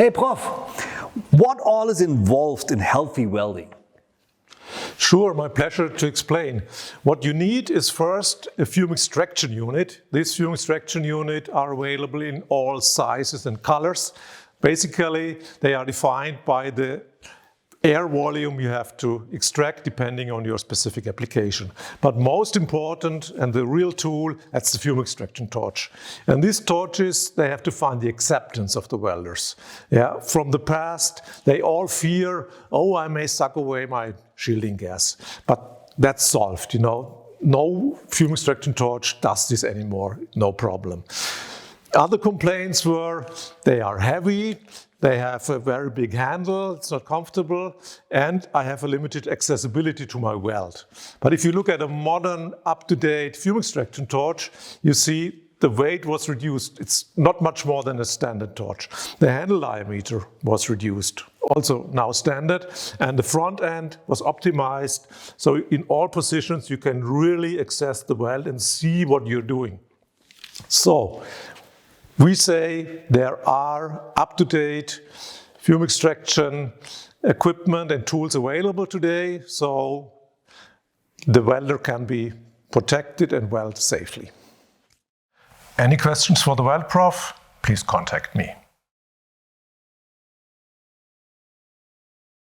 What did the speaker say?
Hey Prof, what all is involved in healthy welding? Sure, my pleasure to explain. What you need is first a fume extraction unit. This fume extraction unit are available in all sizes and colors. Basically, they are defined by the air volume you have to extract depending on your specific application. But most important, and the real tool, that's the fume extraction torch. And these torches, they have to find the acceptance of the welders. Yeah, from the past, they all fear, oh, I may suck away my shielding gas. But that's solved, you know. No fume extraction torch does this anymore, no problem. Other complaints were they are heavy, they have a very big handle, it's not comfortable, and I have a limited accessibility to my weld. But if you look at a modern, up-to-date fume extraction torch, you see the weight was reduced. It's not much more than a standard torch. The handle diameter was reduced, also now standard, and the front end was optimized. So in all positions, you can really access the weld and see what you're doing. So we say there are up-to-date fume extraction equipment and tools available today, so the welder can be protected and weld safely. Any questions for the Weld Prof? Please contact me.